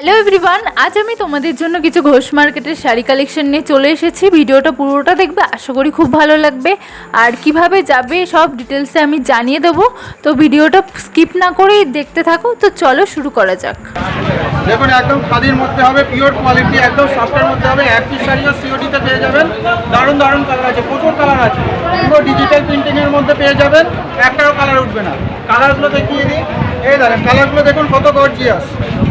Hello everyone, আজ আমি তোমাদের জন্য কিছু ঘোষ মার্কেটের শাড়ি কালেকশন নিয়ে চলে এসেছি। ভিডিওটা পুরোটা দেখবে, আশা করি খুব ভালো লাগবে। আর কিভাবে যাবে সব ডিটেলসে আমি জানিয়ে দেবো, তো ভিডিওটা স্কিপ না করেই দেখতে থাকো। তো চলো শুরু করা যাক। দেখুন, একদম খাদির মধ্যে হবে, পিওর কোয়ালিটি, একদম সফটের মধ্যে হবে। এক পিস শাড়িও সিওডিতে পেয়ে যাবেন। দারুণ দারুণ কালার আছে, প্রচুর কালার আছে। পুরো ডিজিটাল প্রিন্টিংয়ের মধ্যে পেয়ে যাবেন, একটাও কালার উঠবে না। কালারগুলো দেখিয়ে দিই, এই দেখেন কালারগুলো দেখুন কত গর্জিয়াস।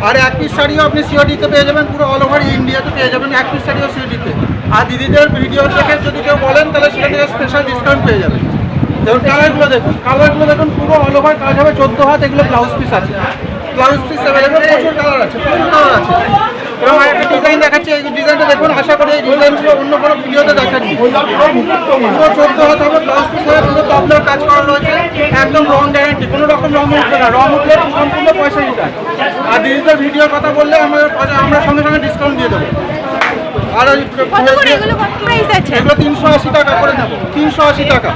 আর এক পিস শাড়িও আপনি সিওডিতে পেয়ে যাবেন, পুরো অল ওভার ইন্ডিয়াতে পেয়ে যাবেন এক পিস শাড়িও সিওডিতে। আর দিদিদের ভিডিও দেখে যদি কেউ বলেন তাহলে সেটা থেকে স্পেশাল ডিসকাউন্ট পেয়ে যাবেন। দেখুন কালারগুলো দেখুন পুরো অল ওভার কাজ হবে, 14 হাত। এগুলো ব্লাউজ পিস আছে, ব্লাউজ পিস অ্যাভেলেবেল, প্রচুর কালার আছে, এবং আরেকটা ডিজাইন দেখাচ্ছি। এই ডিজাইনটা দেখুন, আশা করি এই ডিজাইনগুলো অন্য কোনো ভিডিওতে দেখাচ্ছি। পুরো 14 হাত হবে, ব্লাউজ পিস হবে, পুরো টপলার কাজ করা রয়েছে, একদম রং গ্যারান্টি, কোনো রকম রং উঠবে না। রং উঠলে সম্পূর্ণ পয়সা রিটার্ন। আর দিদিদের ভিডিওর কথা বললে আমরা সঙ্গে সঙ্গে ডিসকাউন্ট দিয়ে দেবো। আর এগুলো 380 টাকা করে নেবো, 380 টাকা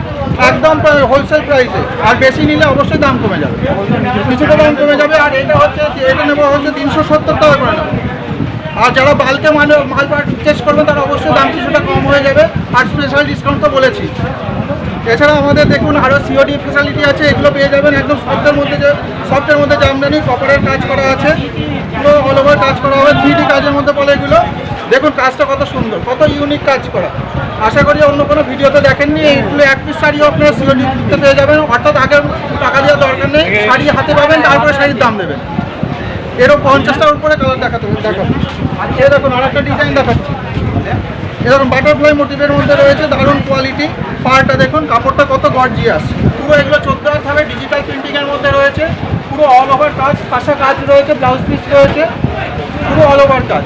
একদম হোলসেল প্রাইসে। আর বেশি নিলে অবশ্যই দাম কমে যাবে, কিছুটা দাম কমে যাবে। আর এটা নেবো হচ্ছে 370 টাকা করে নেবো। আর যারা বাল্কে মাল পারচেস করবে তারা অবশ্যই দাম কিছুটা কম হয়ে যাবে, আর স্পেশাল ডিসকাউন্ট তো বলেছি। এছাড়া আমাদের দেখুন আরও সিওডি ফেসিলিটি আছে, এগুলো পেয়ে যাবেন একদম সফটের মধ্যে জামদানি কপারের কাজ করা আছে, পুরো অল ওভার কাজ করা হবে, 3D কাজের মধ্যে বলে এগুলো। দেখুন কাজটা কত সুন্দর, কত ইউনিক কাজ করা। আশা করি অন্য কোনো ভিডিওতে দেখেননি। এইগুলো এক পিস শাড়িও আপনারা সিওডিতে পেয়ে যাবেন, অর্থাৎ আগে টাকা দেওয়ার দরকার নেই, শাড়ি হাতে পাবেন, তারপরে শাড়ির দাম দেবেন। এরকম 50টার উপরে কালার দেখাবো। এ দেখুন আরেকটা ডিজাইন দেখাচ্ছি, এরকম বাটারফ্লাই মোটিভের মধ্যে রয়েছে, দারুণ কোয়ালিটি। পাড়টা দেখুন, কাপড়টা কত গর্জিয়াস। পুরো এগুলো 14 হাত হবে, ডিজিটাল প্রিন্টিংয়ের মধ্যে রয়েছে, পুরো অল ওভার কাজ, পাশা কাজ রয়েছে, ব্লাউজ পিস রয়েছে, পুরো অল ওভার কাজ।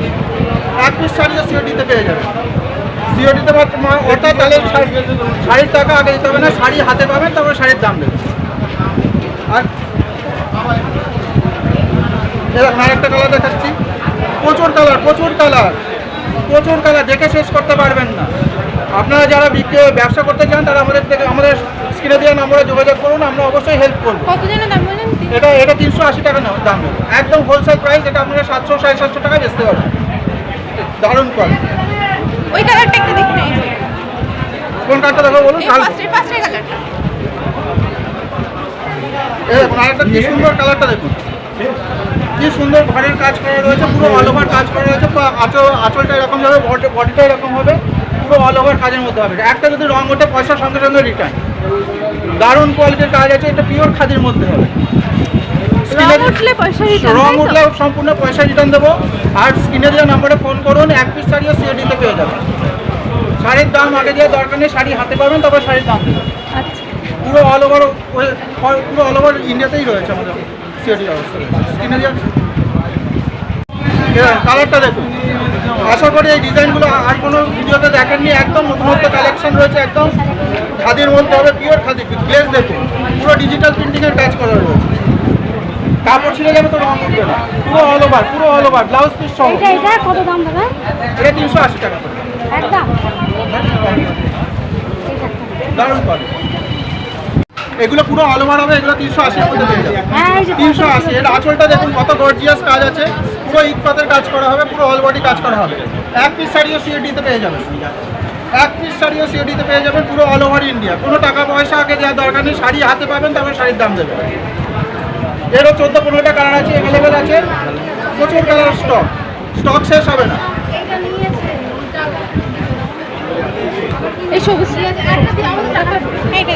এক পিস শাড়িও সিওডিতে পেয়ে যাবে। সিওডিতে অর্থাৎ তাহলে শাড়ির টাকা আগে দিতে হবে না, শাড়ি হাতে পাবেন, তারপরে শাড়ির দাম দেবেন। আর এরকম আরেকটা কালার দেখাচ্ছি, প্রচুর কালার দেখে শেষ করতে পারবেন না। আপনারা যারা ব্যবসা করতে চান তারা আমাদের স্ক্রিনে দেওয়া নম্বরে যোগাযোগ করুন, আমরা অবশ্যই হেল্প করবো। এটা 380 টাকা দাম নেব, একদম হোলসেল প্রাইস। এটা আপনারা 700 750 টাকা বেচতে পারবেন। দারুণ কোয়ালিটি। ওই কালারটা একটু দেখুন, কোন কালারটা দেখো বলুন। দেখুন আরেকটা কি সুন্দর কালারটা দেখুন, কি সুন্দর ঘরের কাজ করা রয়েছে, পুরো অল ওভার কাজ করা রয়েছে। আঁচলটা এরকম যাবে, বডিটা এরকম হবে, পুরো অল ওভার কাজের মধ্যে হবে। একটা যদি রং ওঠে পয়সার সঙ্গে সঙ্গে রিটার্ন। দারুণ কোয়ালিটির কাজ আছে, এটা পিওর খাদির মধ্যে হবে। রং উঠলে সম্পূর্ণ পয়সা রিটার্ন দেবো। আর স্ক্রিনে দেওয়া নম্বরে ফোন করুন, এক পিস শাড়িও সিওডিতে পেয়ে যাবেন। শাড়ির দাম আগে দেওয়ার দরকার নেই, শাড়ি হাতে পাবেন, তারপর শাড়ির দাম দেবেন। পুরো অল ওভার ইন্ডিয়াতেই রয়েছে আমাদের সিওডি অবস্থা। স্ক্রিনে দেওয়া কালারটা দেখুন, আশা করি এই ডিজাইনগুলো আর কোনো ভিডিওতে দেখেননি। একদম নতুনত্ব কালেকশন রয়েছে, একদম খাদির মধ্যে হবে, পিওর খাদি। গ্লেজ দেখুন, পুরো ডিজিটাল প্রিন্টিংয়ের কাজ করা রয়েছে। কাপড় ছিঁড়ে যাবে তো রং উঠবে না, পুরো অল ওভার ব্লাউজ পিস সহ। এটা কত দাম দাদা? এটা 380 টাকা করে একদম। দারুণ কোয়ালিটি। এগুলো পুরো অল ওভার হবে, এগুলো 380 মধ্যে পেয়ে যাবে। 380। এর আঁচলটা দেখুন কত গর্জিয়াস কাজ আছে, পুরো ইটপাতের কাজ করা হবে, পুরো অল বডি কাজ করা হবে। এক পিস শাড়িও সিওডিতে পেয়ে যাবেন, পুরো অল ওভার ইন্ডিয়া। কোনো টাকা পয়সা আগে দেওয়ার দরকার নেই, শাড়ি হাতে পাবেন, তারপরে শাড়ির দাম দেবেন। এরও 14-15টা কালার আছে, অ্যাভেলেবেল আছে, প্রচুর কালার। স্টক শেষ হবে না। এই সবুজ এটা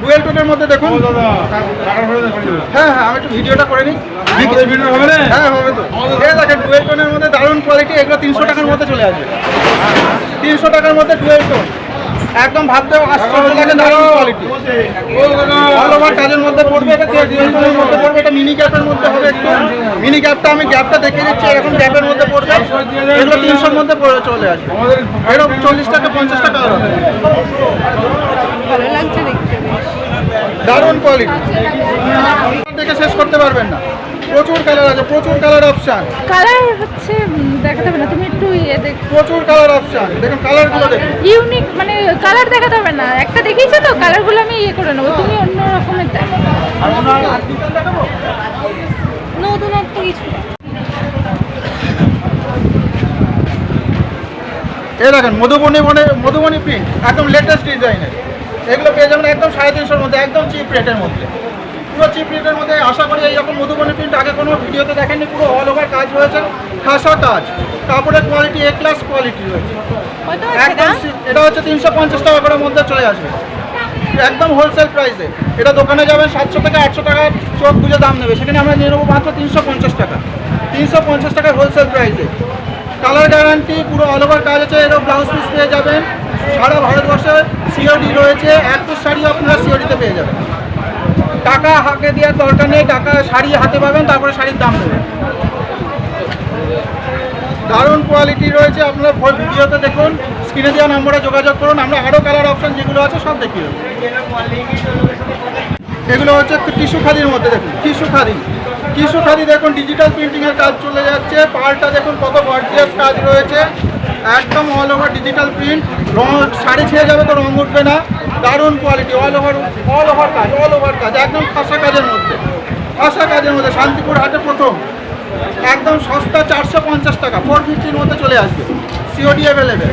ডুয়েল টোনের মধ্যে দেখুন। হ্যাঁ আমি একটু ভিডিওটা করে নিই। হ্যাঁ হবে তো। দেখেন ডুয়েল টোনের মধ্যে দারুণ কোয়ালিটি। এগুলো 300 টাকার মধ্যে চলে আসবে, 300 টাকার মধ্যে ডুয়েল টোন। একদম ভাবতেও আশ্চর্য লাগে, দারুণ কোয়ালিটি। অল ওভার কাজের মধ্যে পড়বে, এটা ডুয়েল টোনের মধ্যে পড়বে। এটা মিনি গ্যাপের মধ্যে হবে, একটু মিনি গ্যাপটা আমি দেখিয়ে দিচ্ছি। এরকম গ্যাপের মধ্যে পড়বে, এগুলো 300-র মধ্যে চলে আসবে। এরকম 40 টাকা 50 টাকা হবে। ভালো লাগছে দেখতে, দারুণ কোয়ালিটি, দেখে শেষ করতে পারবেন না। প্রচুর কালার আছে, প্রচুর কালার অপশন। কালার হচ্ছে দেখাতে হবে না, তুমি একটু প্রচুর কালার অপশন দেখুন, কালারগুলো দেখুন। ইউনিক, মানে কালার দেখাতে হবে না, একটা দেখিয়েছো তো, কালারগুলো আমি করে নেবো, তুমি অন্য রকমের দেখো। নো নতুনত্ব কিছু না। এই দেখেন মধুবনী প্রিন্ট একদম লেটেস্ট ডিজাইনের, এগুলো পেয়ে যাবেন একদম 350-এর মধ্যে, একদম চিপ রেটের মধ্যে, পুরো চিপ রেটের মধ্যে। আশা করি এইরকম মধুবনী প্রিন্ট আগে কোনো ভিডিওতে দেখেননি, পুরো অল ওভার কাজ রয়েছে, খাসা কাজ, কাপড়ের কোয়ালিটি এ ক্লাস কোয়ালিটি রয়েছে। কত হচ্ছে একদম দাম? এটা হচ্ছে 350 টাকা করে মধ্যে চলে আসবে, একদম হোলসেল প্রাইসে। এটা দোকানে যাবেন 700 থেকে 800 টাকা চোখ বুঝে দাম নেবে, সেখানে আমরা নিয়ে নেবো মাত্র 350 টাকা, 350 টাকার হোলসেল প্রাইসে। কালার গ্যারান্টি, পুরো অল ওভার কাজ আছে, এরও ব্লাউজ পিস পেয়ে যাবেন। সারা ভারতবর্ষে সিওডি রয়েছে, এক পিস শাড়ি আপনারা সিওডিতে পেয়ে যাবেন। টাকা হাতে দেওয়ার দরকার নেই, টাকা শাড়ি হাতে পাবেন, তারপরে শাড়ির দাম দেবেন। দারুণ কোয়ালিটি রয়েছে, আপনারা ভিডিওতে দেখুন, স্ক্রিনে দেওয়া নম্বরে যোগাযোগ করুন, আমরা আরও কালার অপশন যেগুলো আছে সব দেখিয়ে দেবো। এগুলো হচ্ছে টিস্যু খাদির মধ্যে, দেখুন টিস্যু খাদি দেখুন, ডিজিটাল প্রিন্টিংয়ের কাজ চলে যাচ্ছে, পাড়টা দেখুন কত গর্জিয়াস কাজ রয়েছে, একদম অল ওভার ডিজিটাল প্রিন্ট, রং শাড়ি ছেড়ে যাবে তো রং উঠবে না, দারুণ কোয়ালিটি, অল ওভার কাজ, একদম খাসা কাজের মধ্যে, শান্তিপুর হাটে প্রথম, একদম সস্তা 450 টাকা, 450-র মধ্যে চলে আসবে, সিওডি অ্যাভেলেবেল,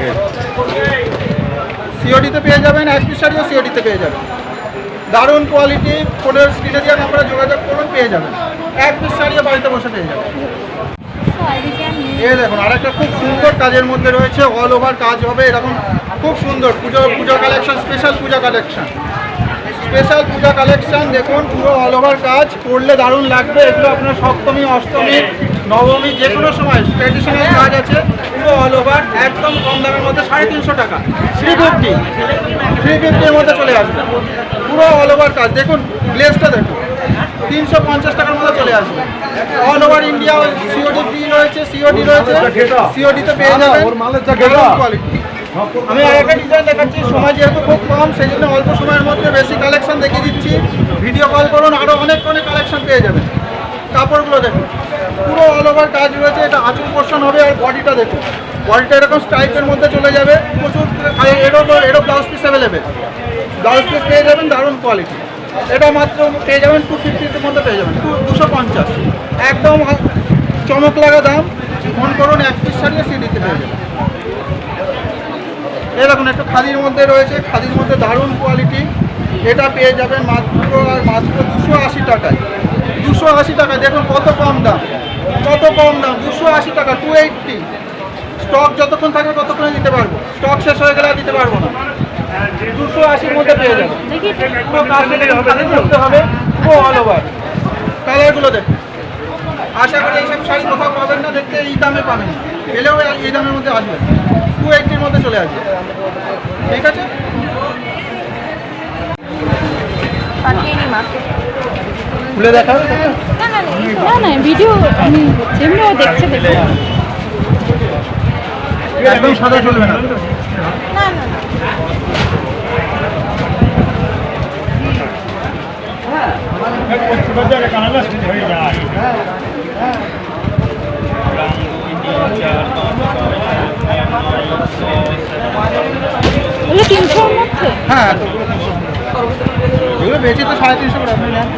সিওডিতে পেয়ে যাবেন, এক পিস শাড়িও সিওডিতে পেয়ে যাবেন। দারুণ কোয়ালিটি, ফোনের স্ক্রিনে দেওয়া নাম্বারে যোগাযোগ করুন, পেয়ে যাবেন, এক পিস শাড়িও বাড়িতে বসে পেয়ে যাবেন। এই দেখুন আরেকটা খুব সুন্দর কাজের মধ্যে রয়েছে, অল ওভার কাজ হবে এরকম, খুব সুন্দর পুজো কালেকশন, স্পেশাল পূজা কালেকশন দেখুন, পুরো অল ওভার কাজ, পরলে দারুণ লাগবে। এগুলো আপনার সপ্তমী, অষ্টমী, নবমী যে কোনো সময় ট্র্যাডিশনাল কাজ আছে, পুরো অল ওভার, একদম কম দামের মধ্যে, 350 টাকা, 350-এর মধ্যে চলে আসবে, পুরো অল ওভার কাজ। দেখুন গ্লেজটা দেখুন, 350 টাকার মধ্যে চলে আসবে, all over India. COD free রয়েছে, সিওডিতে পেয়ে যাবেন, কোয়ালিটি। আমি আরেকটা ডিজাইন দেখাচ্ছি, সময় যেহেতু খুব কম, সেই জন্য অল্প সময়ের মধ্যে বেশি কালেকশন দেখিয়ে দিচ্ছি, ভিডিও কল করুন, আরও অনেক কালেকশন পেয়ে যাবেন। কাপড়গুলো দেখুন, পুরো অল ওভার কাজ রয়েছে, এটা আঁচল পোর্শন হবে, আর বডিটা দেখুন, বডিটা এরকম স্ট্রাইপের মধ্যে চলে যাবে, প্রচুর, এরও blouse piece available, blouse piece পেয়ে যাবেন, দারুণ কোয়ালিটি। এটা মাত্র পেয়ে যাবেন 250-এর মধ্যে পেয়ে যাবেন, 250, একদম চমক লাগা দাম। ফোন করুন, এক পিস শাড়িও সিডিতে পেয়ে যাবেন। এরকম একটু খাদির মধ্যে রয়েছে, খাদির মধ্যে দারুণ কোয়ালিটি, এটা পেয়ে যাবেন মাত্র 280 টাকায়, 280 টাকায়। দেখুন কত কম দাম, 280 টাকা, 280। স্টক যতক্ষণ থাকবে ততক্ষণে দিতে পারবো, স্টক শেষ হয়ে গেলে আর দিতে পারবো না। 280-র মধ্যে পেয়ে যাবেন, পুরো কাজ করতে হবে, পুরো অল ওভার। কালারগুলো দেখুন, আশা করি এইসব শাড়ি কোথাও পাবেন না, দেখতে এই দামে পাবেন, পেলেও এই দামের মধ্যে আসবে, 280-র মধ্যে চলে আসবে। ঠিক আছে, খুলে দেখাবে না ভিডিও আমি এমনিও দেখছে দেখে। একদম সাদা চলবে না। ওগুলো 300-র মধ্যে? হ্যাঁ, এগুলো বেশি তো 350 করে আপনি নেন।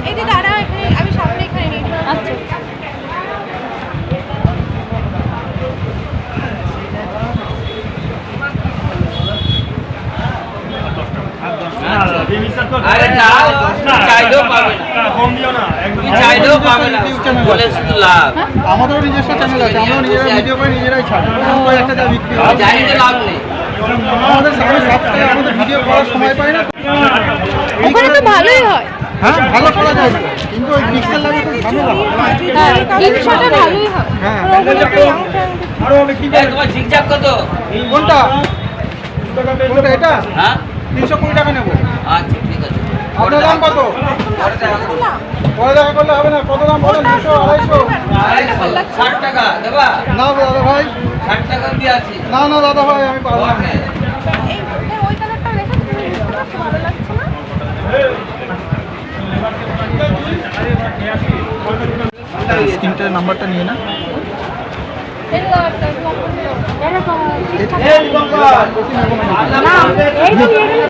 এই যে দাঁড়া, এখানে আমি সামনে এখানে নিয়ে নিই। আচ্ছা আরে না, চাইলেও পাবে না, কম দিও না, একদম চাইলেও পাবে না, বলে শুধু লাভ। আমাদেরও নিজস্ব চ্যানেল আছে, আমরা নিজেরা ভিডিও করে নিজেরাই ছাড়ি, ওই একটা যা বিক্রি হয়, জানি যে লাভ নেই। আমাদের সামনে সপ্তাহে আমাদের ভিডিও করার সময় পাই না। ওখানে তো ভালোই হয়। হ্যাঁ, ভালো করা যায়, কিন্তু ওই পিক্সেল লাগে তো ঝামেলা। হ্যাঁ 300-টা ভালোই হয়। হ্যাঁ, আরো কি তোমার ঝিকঝাক কত? কোনটা এটা? হ্যাঁ 320 টাকা নেবো। আচ্ছা ঠিক আছে, আপনার দাম কত? পরে দেখা করলে হবে না, কত দাম বলেন? 200, 250? 60 টাকা দেবা? না দাদা ভাই, 60 টাকা দিয়ে আছে। না দাদা ভাই, আমি পারবো না। ওই কালারটা দেখো, ভালো লাগছে না? স্ক্রিনটার নাম্বারটা নিয়ে না না এই তো নিয়ে গেলে